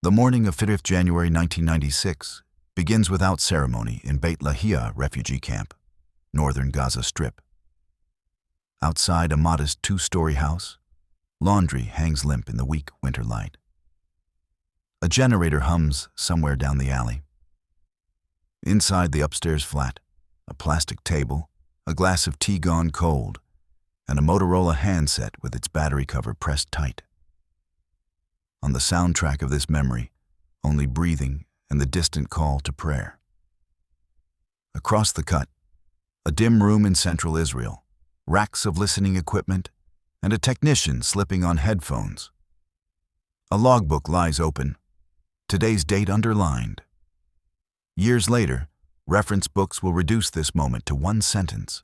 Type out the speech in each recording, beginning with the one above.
The morning of 5th January 1996 begins without ceremony in Beit Lahia refugee camp, northern Gaza Strip. Outside a modest two-story house, laundry hangs limp in the weak winter light. A generator hums somewhere down the alley. Inside the upstairs flat, a plastic table, a glass of tea gone cold, and a Motorola handset with its battery cover pressed tight. On the soundtrack of this memory, only breathing and the distant call to prayer. Across the cut, a dim room in central Israel, racks of listening equipment, and a technician slipping on headphones. A logbook lies open, today's date underlined. Years later, reference books will reduce this moment to one sentence.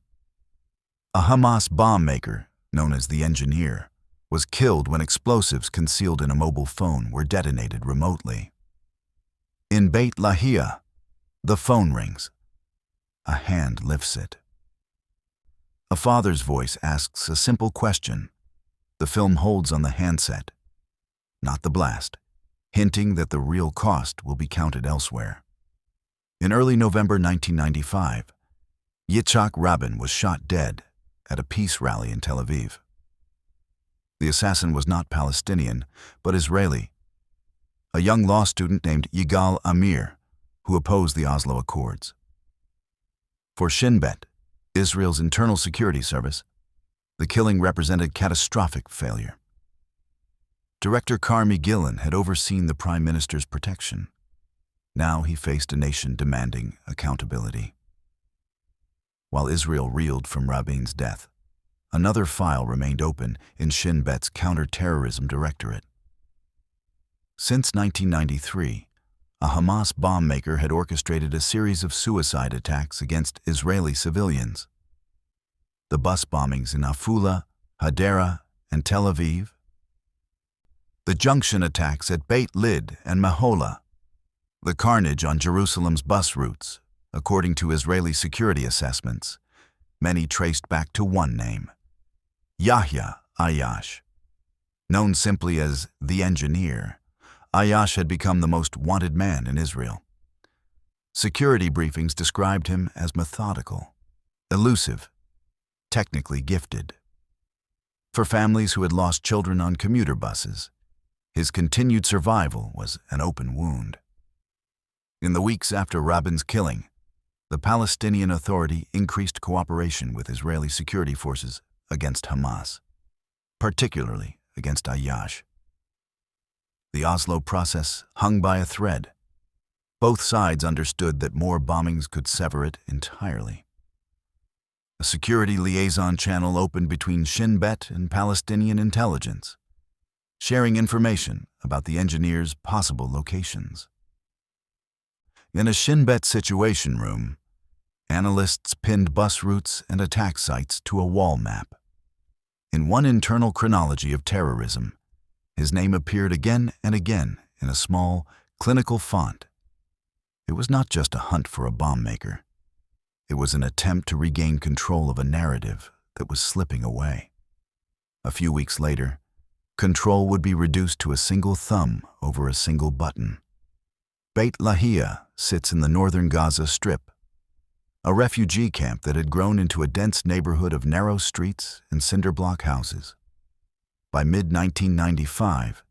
A Hamas bombmaker, known as the engineer, was killed when explosives concealed in a mobile phone were detonated remotely. In Beit Lahia, the phone rings. A hand lifts it. A father's voice asks a simple question. The film holds on the handset, not the blast, hinting that the real cost will be counted elsewhere. In early November 1995, Yitzhak Rabin was shot dead at a peace rally in Tel Aviv. The assassin was not Palestinian, but Israeli, a young law student named Yigal Amir, who opposed the Oslo Accords. For Shin Bet, Israel's internal security service, the killing represented catastrophic failure. Director Carmi Gillen had overseen the Prime Minister's protection. Now he faced a nation demanding accountability. While Israel reeled from Rabin's death, another file remained open in Shin Bet's counter-terrorism directorate. Since 1993, a Hamas bombmaker had orchestrated a series of suicide attacks against Israeli civilians. The bus bombings in Afula, Hadera, and Tel Aviv. The junction attacks at Beit Lid and Mehola. The carnage on Jerusalem's bus routes, according to Israeli security assessments, many traced back to one name: Yahya Ayash. Known simply as the engineer, Ayash had become the most wanted man in Israel. Security briefings described him as methodical, elusive, technically gifted. For families who had lost children on commuter buses, his continued survival was an open wound. In the weeks after Rabin's killing, the Palestinian Authority increased cooperation with Israeli security forces against Hamas, particularly against Ayash. The Oslo process hung by a thread. Both sides understood that more bombings could sever it entirely. A security liaison channel opened between Shin Bet and Palestinian intelligence, sharing information about the engineer's possible locations. In a Shin Bet situation room, analysts pinned bus routes and attack sites to a wall map. In one internal chronology of terrorism, his name appeared again and again in a small, clinical font. It was not just a hunt for a bombmaker. It was an attempt to regain control of a narrative that was slipping away. A few weeks later, control would be reduced to a single thumb over a single button. Beit Lahia sits in the northern Gaza Strip, a refugee camp that had grown into a dense neighborhood of narrow streets and cinder-block houses. By mid-1995,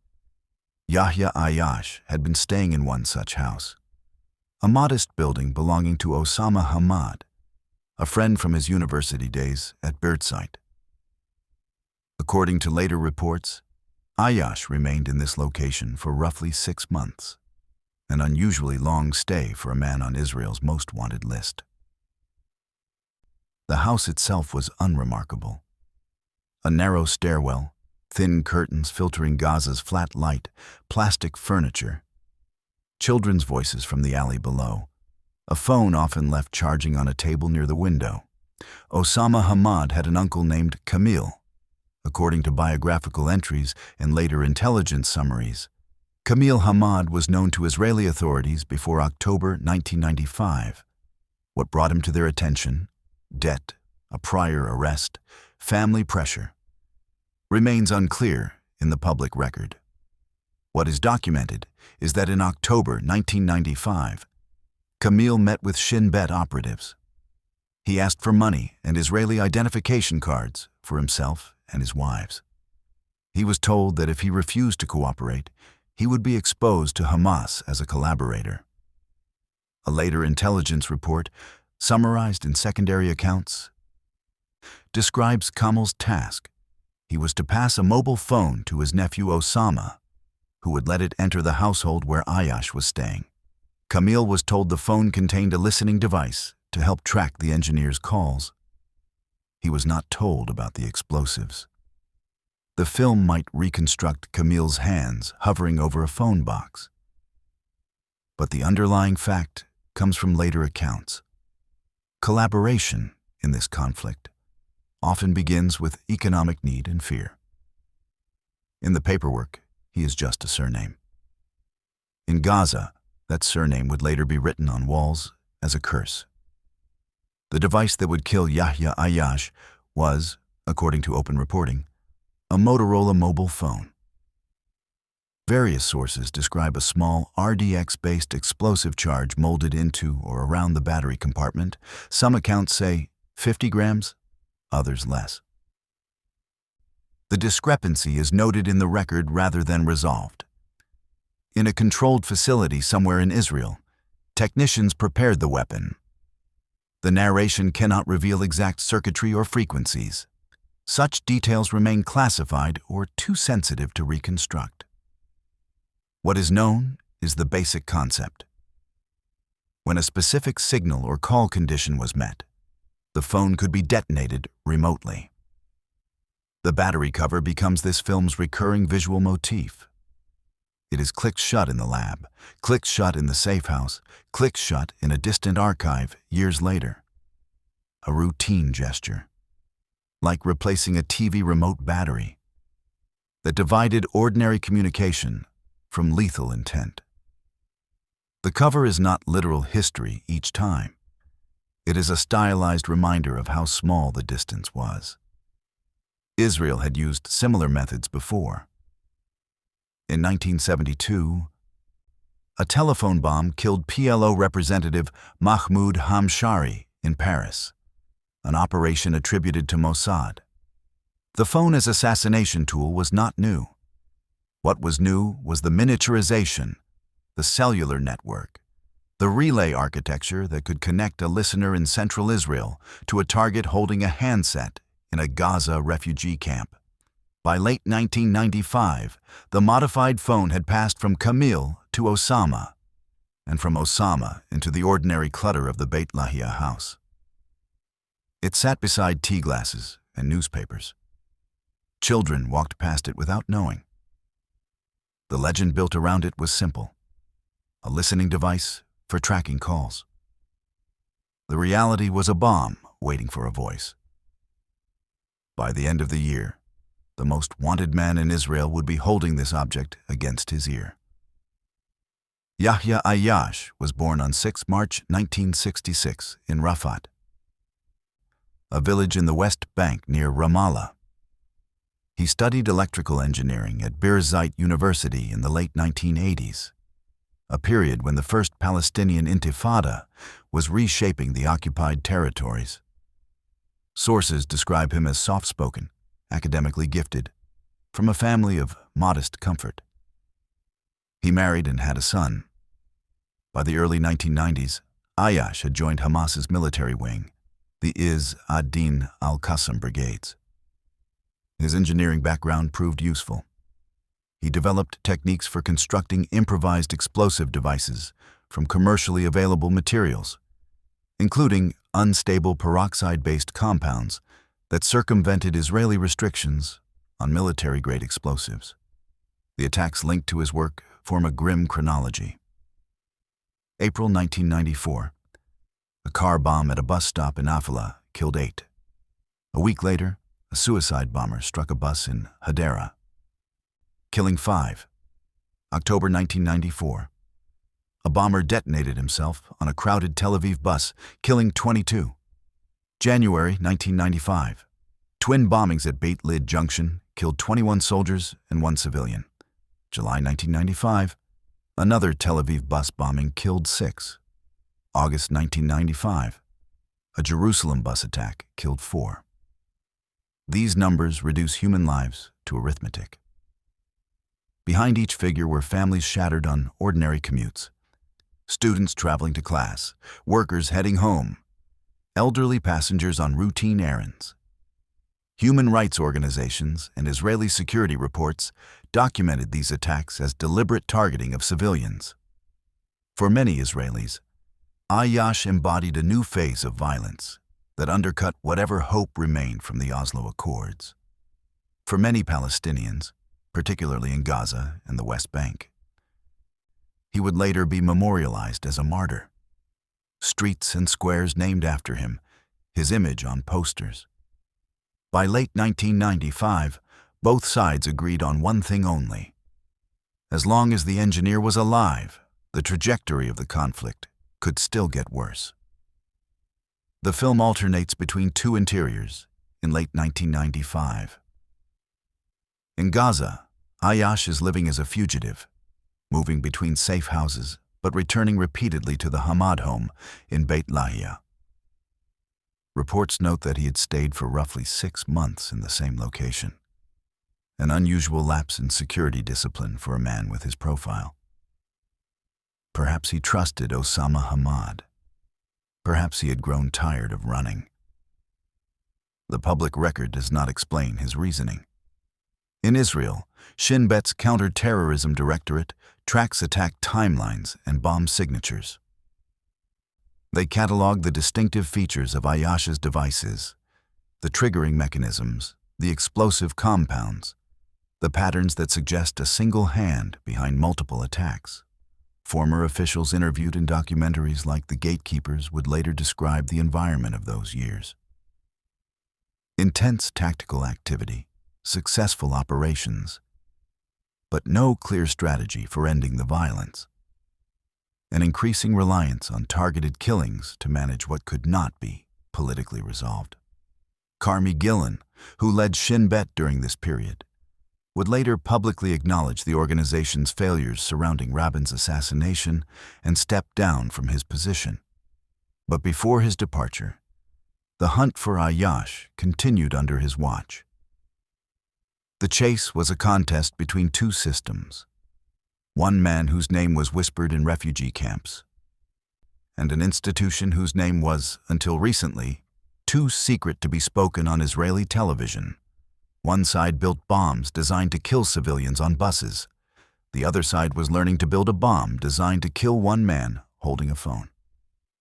Yahya Ayash had been staying in one such house, a modest building belonging to Osama Hamad, a friend from his university days at Birzeit. According to later reports, Ayash remained in this location for roughly 6 months, an unusually long stay for a man on Israel's most wanted list. The house itself was unremarkable. A narrow stairwell, thin curtains filtering Gaza's flat light, plastic furniture, children's voices from the alley below, a phone often left charging on a table near the window. Osama Hamad had an uncle named Kamil. According to biographical entries and later intelligence summaries, Kamil Hamad was known to Israeli authorities before October 1995. What brought him to their attention? Debt, a prior arrest, family pressure, remains unclear in the public record. What is documented is that in October 1995, Kamil met with Shin Bet operatives. He asked for money and Israeli identification cards for himself and his wives. He was told that if he refused to cooperate, he would be exposed to Hamas as a collaborator. A later intelligence report, summarized in secondary accounts, describes Kamil's task. He was to pass a mobile phone to his nephew Osama, who would let it enter the household where Ayash was staying. Kamil was told the phone contained a listening device to help track the engineer's calls. He was not told about the explosives. The film might reconstruct Kamil's hands hovering over a phone box. But the underlying fact comes from later accounts. Collaboration in this conflict often begins with economic need and fear. In the paperwork, he is just a surname. In Gaza, that surname would later be written on walls as a curse. The device that would kill Yahya Ayash was, according to open reporting, a Motorola mobile phone. Various sources describe a small RDX-based explosive charge molded into or around the battery compartment. Some accounts say 50 grams, others less. The discrepancy is noted in the record rather than resolved. In a controlled facility somewhere in Israel, technicians prepared the weapon. The narration cannot reveal exact circuitry or frequencies. Such details remain classified or too sensitive to reconstruct. What is known is the basic concept. When a specific signal or call condition was met, the phone could be detonated remotely. The battery cover becomes this film's recurring visual motif. It is clicked shut in the lab, clicked shut in the safe house, clicked shut in a distant archive years later. A routine gesture, like replacing a TV remote battery, that divided ordinary communication from lethal intent. The cover is not literal history each time. It is a stylized reminder of how small the distance was. Israel had used similar methods before. In 1972, a telephone bomb killed PLO representative Mahmoud Hamshari in Paris, an operation attributed to Mossad. The phone as assassination tool was not new. What was new was the miniaturization, the cellular network, the relay architecture that could connect a listener in central Israel to a target holding a handset in a Gaza refugee camp. By late 1995, the modified phone had passed from Kamil to Osama, and from Osama into the ordinary clutter of the Beit Lahia house. It sat beside tea glasses and newspapers. Children walked past it without knowing. The legend built around it was simple: a listening device for tracking calls. The reality was a bomb waiting for a voice. By the end of the year, the most wanted man in Israel would be holding this object against his ear. Yahya Ayash was born on 6 March 1966 in Rafat, a village in the West Bank near Ramallah. He studied electrical engineering at Birzeit University in the late 1980s, a period when the first Palestinian Intifada was reshaping the occupied territories. Sources describe him as soft-spoken, academically gifted, from a family of modest comfort. He married and had a son. By the early 1990s, Ayash had joined Hamas's military wing, the Izz ad-Din al-Qassam brigades. His engineering background proved useful. He developed techniques for constructing improvised explosive devices from commercially available materials, including unstable peroxide-based compounds that circumvented Israeli restrictions on military-grade explosives. The attacks linked to his work form a grim chronology. April 1994. A car bomb at a bus stop in Afala killed 8. A week later, a suicide bomber struck a bus in Hadera, killing 5. October 1994. A bomber detonated himself on a crowded Tel Aviv bus, killing 22. January 1995. Twin bombings at Beit Lid Junction killed 21 soldiers and 1 civilian. July 1995, another Tel Aviv bus bombing killed 6. August 1995, a Jerusalem bus attack killed 4. These numbers reduce human lives to arithmetic. Behind each figure were families shattered on ordinary commutes, students traveling to class, workers heading home, elderly passengers on routine errands. Human rights organizations and Israeli security reports documented these attacks as deliberate targeting of civilians. For many Israelis, Ayash embodied a new phase of violence that undercut whatever hope remained from the Oslo Accords. For many Palestinians, particularly in Gaza and the West Bank, he would later be memorialized as a martyr. Streets and squares named after him, his image on posters. By late 1995, both sides agreed on one thing only. As long as the engineer was alive, the trajectory of the conflict could still get worse. The film alternates between two interiors in late 1995. In Gaza, Ayash is living as a fugitive, moving between safe houses but returning repeatedly to the Hamad home in Beit Lahia. Reports note that he had stayed for roughly 6 months in the same location, an unusual lapse in security discipline for a man with his profile. Perhaps he trusted Osama Hamad. Perhaps he had grown tired of running. The public record does not explain his reasoning. In Israel, Shin Bet's Counter-Terrorism Directorate tracks attack timelines and bomb signatures. They catalog the distinctive features of Ayash's devices, the triggering mechanisms, the explosive compounds, the patterns that suggest a single hand behind multiple attacks. Former officials interviewed in documentaries like The Gatekeepers would later describe the environment of those years. Intense tactical activity, successful operations, but no clear strategy for ending the violence. An increasing reliance on targeted killings to manage what could not be politically resolved. Carmi Gillen, who led Shin Bet during this period, would later publicly acknowledge the organization's failures surrounding Rabin's assassination and step down from his position. But before his departure, the hunt for Ayash continued under his watch. The chase was a contest between two systems. One man whose name was whispered in refugee camps, and an institution whose name was, until recently, too secret to be spoken on Israeli television. One side built bombs designed to kill civilians on buses. The other side was learning to build a bomb designed to kill one man holding a phone.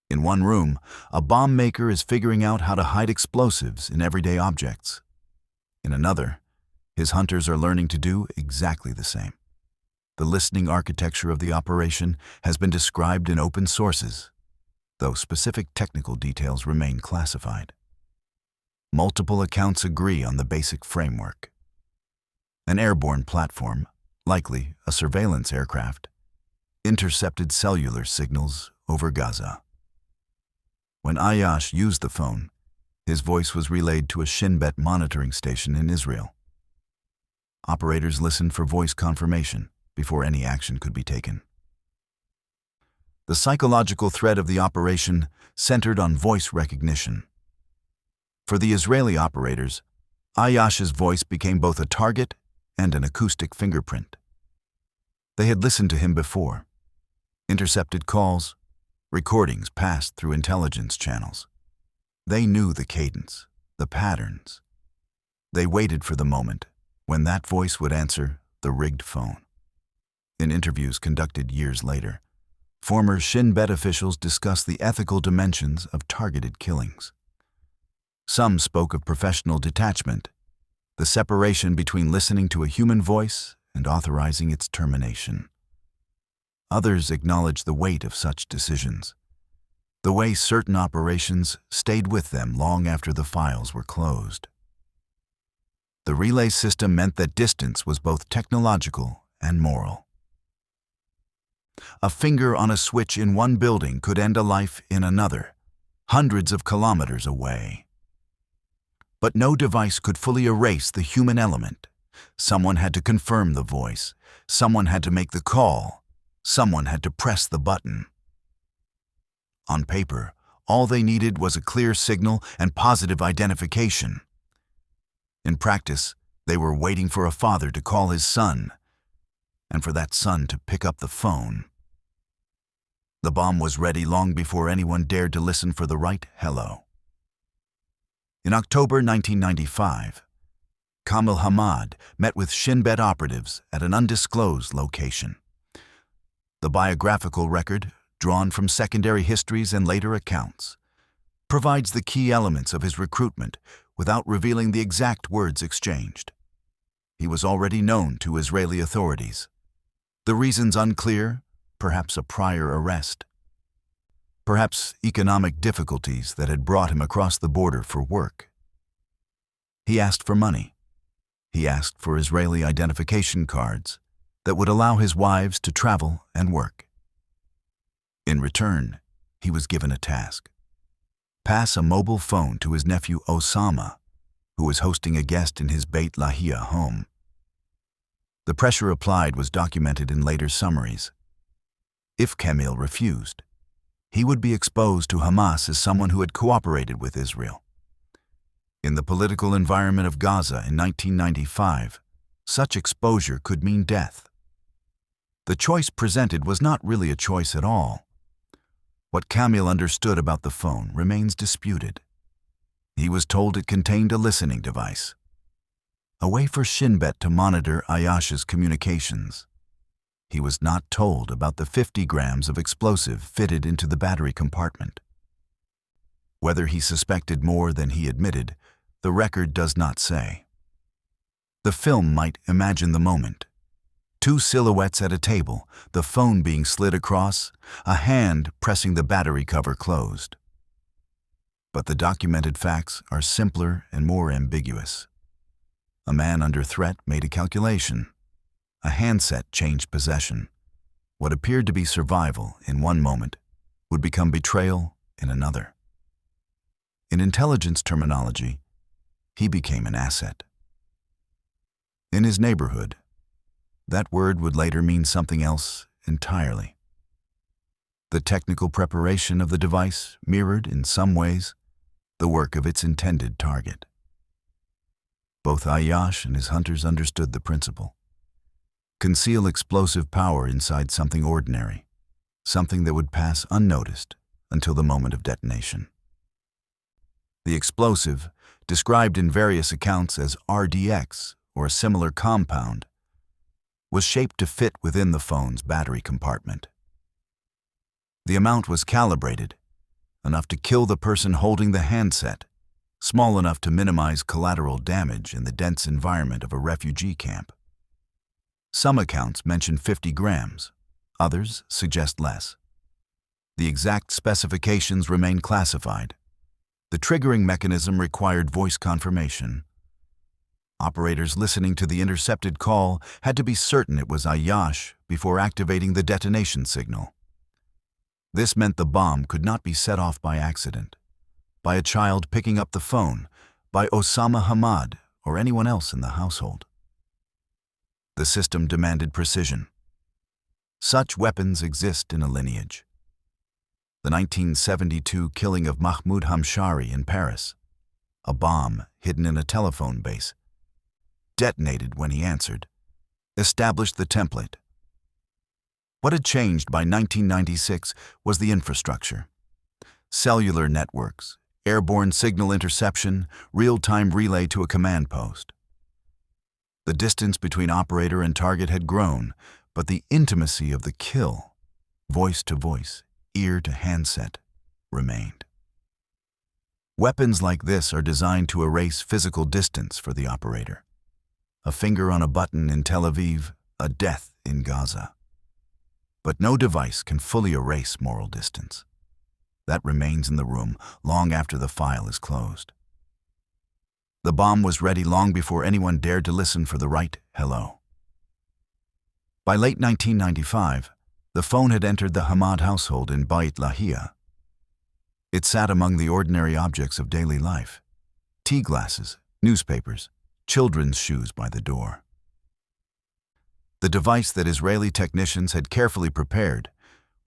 In one room, a bomb maker is figuring out how to hide explosives in everyday objects. In another, his hunters are learning to do exactly the same. The listening architecture of the operation has been described in open sources, though specific technical details remain classified. Multiple accounts agree on the basic framework. An airborne platform, likely a surveillance aircraft, intercepted cellular signals over Gaza. When Ayash used the phone, his voice was relayed to a Shin Bet monitoring station in Israel. Operators listened for voice confirmation before any action could be taken. The psychological thread of the operation centered on voice recognition. For the Israeli operators, Ayash's voice became both a target and an acoustic fingerprint. They had listened to him before. Intercepted calls, recordings passed through intelligence channels. They knew the cadence, the patterns. They waited for the moment when that voice would answer the rigged phone. In interviews conducted years later, former Shin Bet officials discussed the ethical dimensions of targeted killings. Some spoke of professional detachment, the separation between listening to a human voice and authorizing its termination. Others acknowledged the weight of such decisions, the way certain operations stayed with them long after the files were closed. The relay system meant that distance was both technological and moral. A finger on a switch in one building could end a life in another, hundreds of kilometers away. But no device could fully erase the human element, Someone had to confirm the voice. Someone had to make the call. Someone had to press the button. On paper, all they needed was a clear signal and positive identification. In practice, they were waiting for a father to call his son, and for that son to pick up the phone. The bomb was ready long before anyone dared to listen for the right hello. In October 1995, Kamil Hamad met with Shin Bet operatives at an undisclosed location. The biographical record, drawn from secondary histories and later accounts, provides the key elements of his recruitment without revealing the exact words exchanged. He was already known to Israeli authorities. The reasons unclear, perhaps a prior arrest. Perhaps economic difficulties that had brought him across the border for work. He asked for money. He asked for Israeli identification cards that would allow his wives to travel and work. In return, he was given a task: pass a mobile phone to his nephew Osama, who was hosting a guest in his Beit Lahia home. The pressure applied was documented in later summaries. If Kamil refused, he would be exposed to Hamas as someone who had cooperated with Israel. In the political environment of Gaza in 1995, such exposure could mean death. The choice presented was not really a choice at all. What Kamil understood about the phone remains disputed. He was told it contained a listening device, a way for Shin Bet to monitor Ayash's communications. He was not told about the 50 grams of explosive fitted into the battery compartment. Whether he suspected more than he admitted, the record does not say. The film might imagine the moment. Two silhouettes at a table, the phone being slid across, a hand pressing the battery cover closed. But the documented facts are simpler and more ambiguous. A man under threat made a calculation. A handset changed possession. What appeared to be survival in one moment would become betrayal in another. In intelligence terminology, he became an asset. In his neighborhood, that word would later mean something else entirely. The technical preparation of the device mirrored, in some ways, the work of its intended target. Both Ayash and his hunters understood the principle. Conceal explosive power inside something ordinary, something that would pass unnoticed until the moment of detonation. The explosive, described in various accounts as RDX or a similar compound, was shaped to fit within the phone's battery compartment. The amount was calibrated, enough to kill the person holding the handset, small enough to minimize collateral damage in the dense environment of a refugee camp. Some accounts mention 50 grams, others suggest less. The exact specifications remain classified. The triggering mechanism required voice confirmation. Operators listening to the intercepted call had to be certain it was Ayash before activating the detonation signal. This meant the bomb could not be set off by accident, by a child picking up the phone, by Osama Hamad or anyone else in the household. The system demanded precision. Such weapons exist in a lineage. The 1972 killing of Mahmoud Hamshari in Paris, a bomb hidden in a telephone base, detonated when he answered, established the template. What had changed by 1996 was the infrastructure. Cellular networks, airborne signal interception, real-time relay to a command post. The distance between operator and target had grown, but the intimacy of the kill, voice to voice, ear to handset, remained. Weapons like this are designed to erase physical distance for the operator. A finger on a button in Tel Aviv, a death in Gaza. But no device can fully erase moral distance. That remains in the room long after the file is closed. The bomb was ready long before anyone dared to listen for the right hello. By late 1995, the phone had entered the Hamad household in Beit Lahia. It sat among the ordinary objects of daily life: tea glasses, newspapers, children's shoes by the door. The device that Israeli technicians had carefully prepared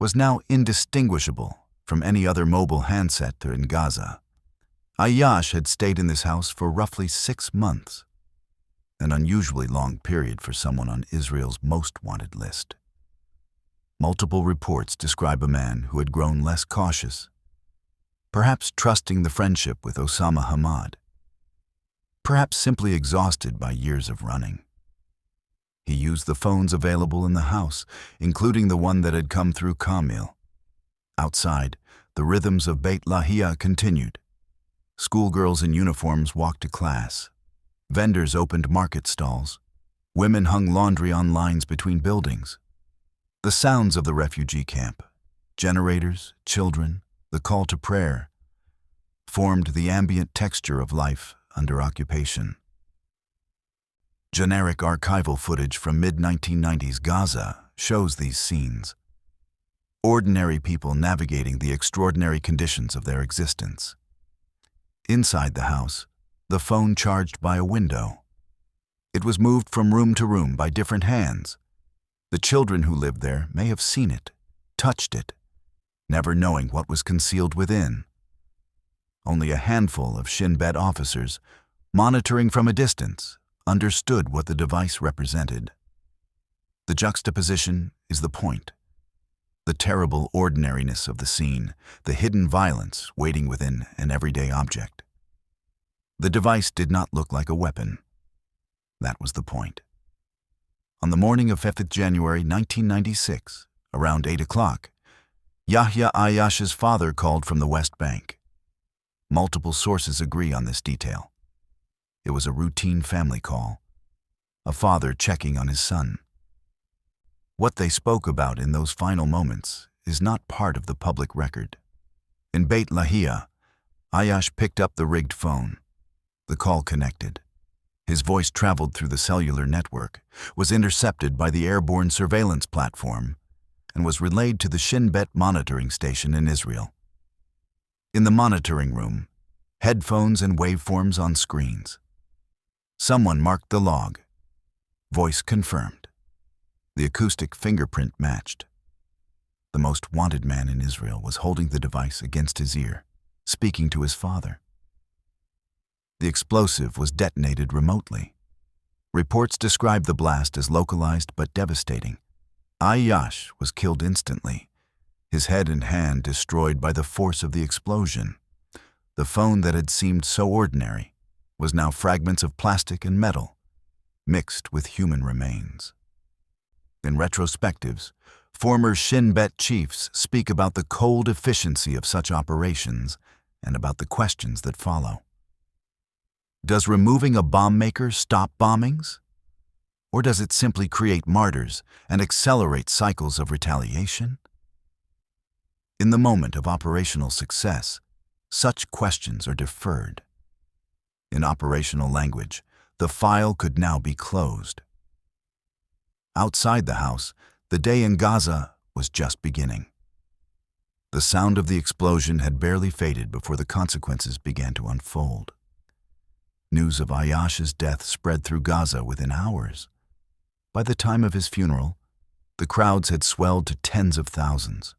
was now indistinguishable from any other mobile handset in Gaza. Ayash had stayed in this house for roughly 6 months, an unusually long period for someone on Israel's most wanted list. Multiple reports describe a man who had grown less cautious, perhaps trusting the friendship with Osama Hamad, perhaps simply exhausted by years of running. He used the phones available in the house, including the one that had come through Kamil. Outside, the rhythms of Beit Lahia continued. Schoolgirls in uniforms walked to class. Vendors opened market stalls. Women hung laundry on lines between buildings. The sounds of the refugee camp, generators, children, the call to prayer, formed the ambient texture of life under occupation. Generic archival footage from mid-1990s Gaza shows these scenes. Ordinary people navigating the extraordinary conditions of their existence. Inside the house, the phone charged by a window. It was moved from room to room by different hands. The children who lived there may have seen it, touched it, never knowing what was concealed within. Only a handful of Shin Bet officers, monitoring from a distance, understood what the device represented. The juxtaposition is the point. The terrible ordinariness of the scene, the hidden violence waiting within an everyday object. The device did not look like a weapon. That was the point. On the morning of 5th January 1996, around 8 o'clock, Yahya Ayash's father called from the West Bank. Multiple sources agree on this detail. It was a routine family call, a father checking on his son. What they spoke about in those final moments is not part of the public record. In Beit Lahia, Ayash picked up the rigged phone. The call connected. His voice traveled through the cellular network, was intercepted by the airborne surveillance platform, and was relayed to the Shin Bet monitoring station in Israel. In the monitoring room, headphones and waveforms on screens. Someone marked the log. Voice confirmed. The acoustic fingerprint matched. The most wanted man in Israel was holding the device against his ear, speaking to his father. The explosive was detonated remotely. Reports describe the blast as localized but devastating. Ayash was killed instantly, his head and hand destroyed by the force of the explosion. The phone that had seemed so ordinary was now fragments of plastic and metal, mixed with human remains. In retrospectives, former Shin Bet chiefs speak about the cold efficiency of such operations and about the questions that follow. Does removing a bombmaker stop bombings? Or does it simply create martyrs and accelerate cycles of retaliation? In the moment of operational success, such questions are deferred. In operational language, the file could now be closed. Outside the house, the day in Gaza was just beginning. The sound of the explosion had barely faded before the consequences began to unfold. News of Ayash's death spread through Gaza within hours. By the time of his funeral, the crowds had swelled to tens of thousands.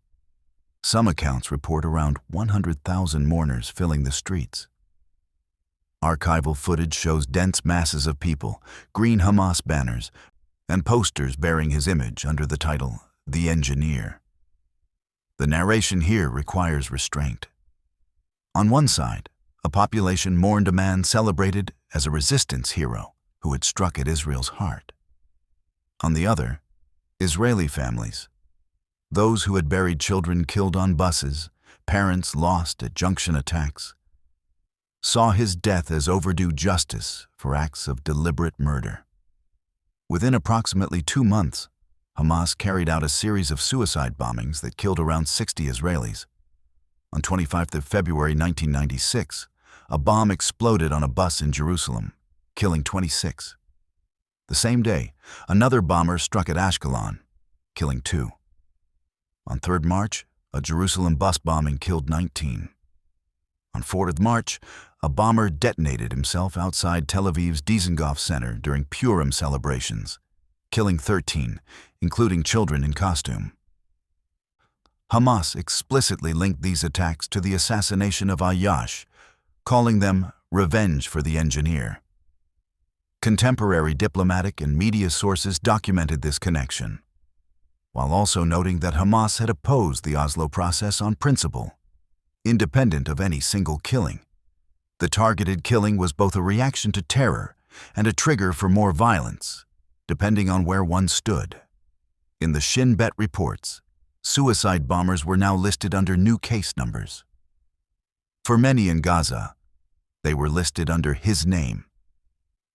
Some accounts report around 100,000 mourners filling the streets. Archival footage shows dense masses of people, green Hamas banners, and posters bearing his image under the title, The Engineer. The narration here requires restraint. On one side, a population mourned a man celebrated as a resistance hero who had struck at Israel's heart. On the other, Israeli families, those who had buried children killed on buses, parents lost at junction attacks, saw his death as overdue justice for acts of deliberate murder. Within approximately 2 months, Hamas carried out a series of suicide bombings that killed around 60 Israelis. On 25th of February 1996, a bomb exploded on a bus in Jerusalem, killing 26. The same day, another bomber struck at Ashkelon, killing 2. On 3rd March, a Jerusalem bus bombing killed 19. On 4th March, a bomber detonated himself outside Tel Aviv's Dizengoff Center during Purim celebrations, killing 13, including children in costume. Hamas explicitly linked these attacks to the assassination of Ayyash, calling them revenge for the engineer. Contemporary diplomatic and media sources documented this connection, while also noting that Hamas had opposed the Oslo process on principle, independent of any single killing. The targeted killing was both a reaction to terror and a trigger for more violence, depending on where one stood. In the Shin Bet reports, suicide bombers were now listed under new case numbers. For many in Gaza, they were listed under his name.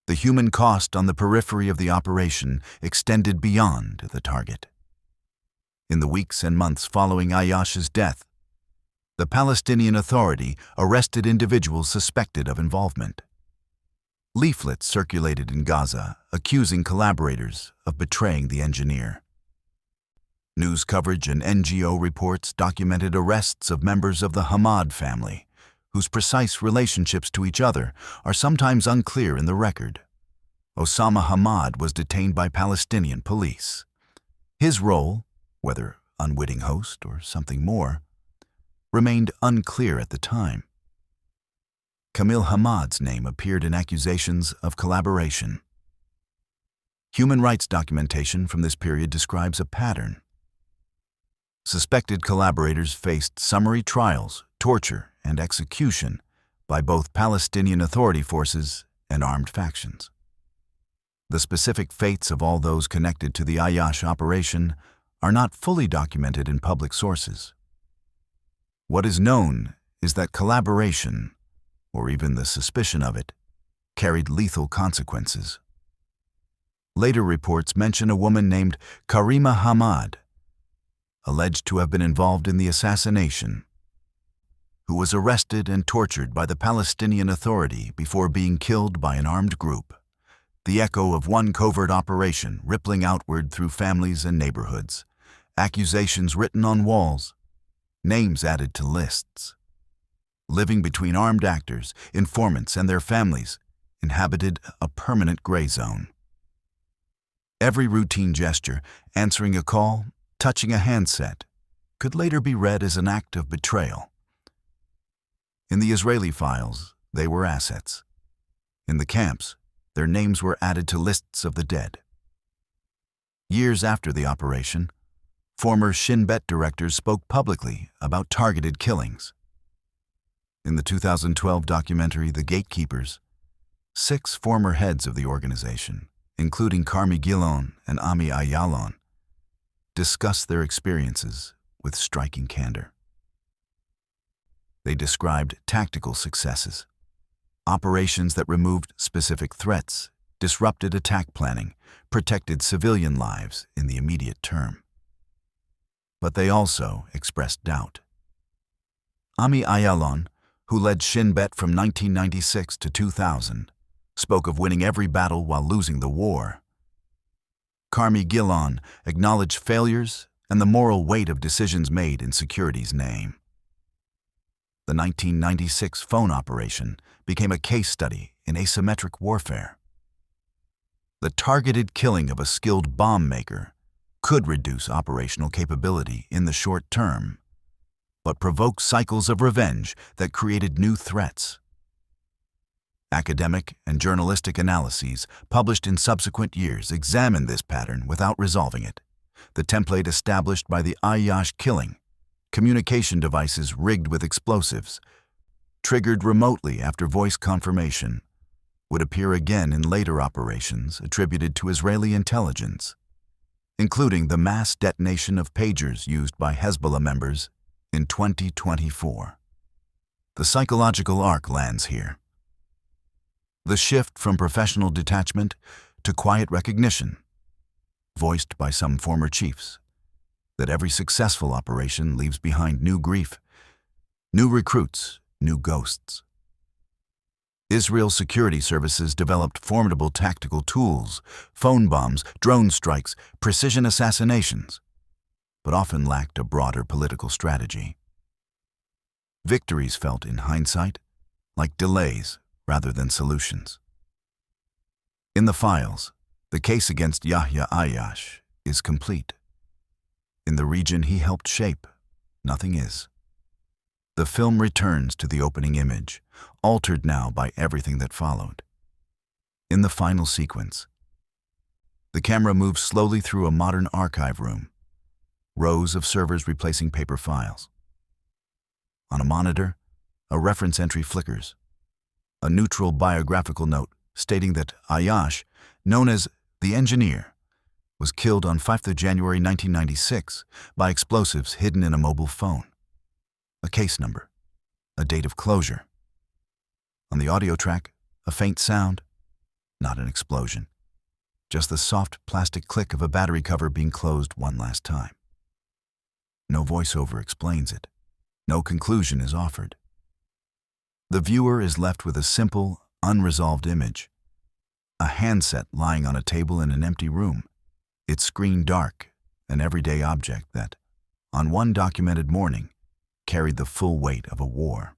The human cost on the periphery of the operation extended beyond the target. In the weeks and months following Ayyash's death, the Palestinian Authority arrested individuals suspected of involvement. Leaflets circulated in Gaza accusing collaborators of betraying the engineer. News coverage and NGO reports documented arrests of members of the Hamad family, whose precise relationships to each other are sometimes unclear in the record. Osama Hamad was detained by Palestinian police. His role, whether unwitting host or something more, remained unclear at the time. Kamil Hamad's name appeared in accusations of collaboration. Human rights documentation from this period describes a pattern. Suspected collaborators faced summary trials, torture, and execution by both Palestinian Authority forces and armed factions. The specific fates of all those connected to the Ayyash operation are not fully documented in public sources. What is known is that collaboration, or even the suspicion of it, carried lethal consequences. Later reports mention a woman named Karima Hamad, alleged to have been involved in the assassination, who was arrested and tortured by the Palestinian Authority before being killed by an armed group, the echo of one covert operation rippling outward through families and neighborhoods, accusations written on walls, names added to lists. Living between armed actors, informants, and their families inhabited a permanent gray zone. Every routine gesture, answering a call, touching a handset, could later be read as an act of betrayal. In the Israeli files, they were assets. In the camps, their names were added to lists of the dead. Years after the operation, former Shin Bet directors spoke publicly about targeted killings. In the 2012 documentary The Gatekeepers, 6 former heads of the organization, including Carmi Gillon and Ami Ayalon, discussed their experiences with striking candor. They described tactical successes, operations that removed specific threats, disrupted attack planning, protected civilian lives in the immediate term. But they also expressed doubt. Ami Ayalon, who led Shin Bet from 1996 to 2000, spoke of winning every battle while losing the war. Carmi Gillon acknowledged failures and the moral weight of decisions made in security's name. The 1996 phone operation became a case study in asymmetric warfare. The targeted killing of a skilled bomb maker could reduce operational capability in the short term, but provoked cycles of revenge that created new threats. Academic and journalistic analyses published in subsequent years examined this pattern without resolving it. The template established by the Ayyash killing, communication devices rigged with explosives, triggered remotely after voice confirmation, would appear again in later operations attributed to Israeli intelligence, including the mass detonation of pagers used by Hezbollah members in 2024. The psychological arc lands here. The shift from professional detachment to quiet recognition, voiced by some former chiefs, that every successful operation leaves behind new grief, new recruits, new ghosts. Israel's security services developed formidable tactical tools, phone bombs, drone strikes, precision assassinations, but often lacked a broader political strategy. Victories felt in hindsight like delays rather than solutions. In the files, The case against Yahya Ayyash is complete. In the region he helped shape, nothing is. The film returns to the opening image, altered now by everything that followed. In the final sequence, the camera moves slowly through a modern archive room, rows of servers replacing paper files. On a monitor, a reference entry flickers, a neutral biographical note stating that Ayyash, known as the engineer, was killed on 5th of January 1996 by explosives hidden in a mobile phone. A case number, a date of closure. On the audio track, a faint sound, not an explosion, just the soft plastic click of a battery cover being closed one last time. No voiceover explains it. No conclusion is offered. The viewer is left with a simple, unresolved image. A handset lying on a table in an empty room, its screen dark, an everyday object that, on one documented morning, carried the full weight of a war.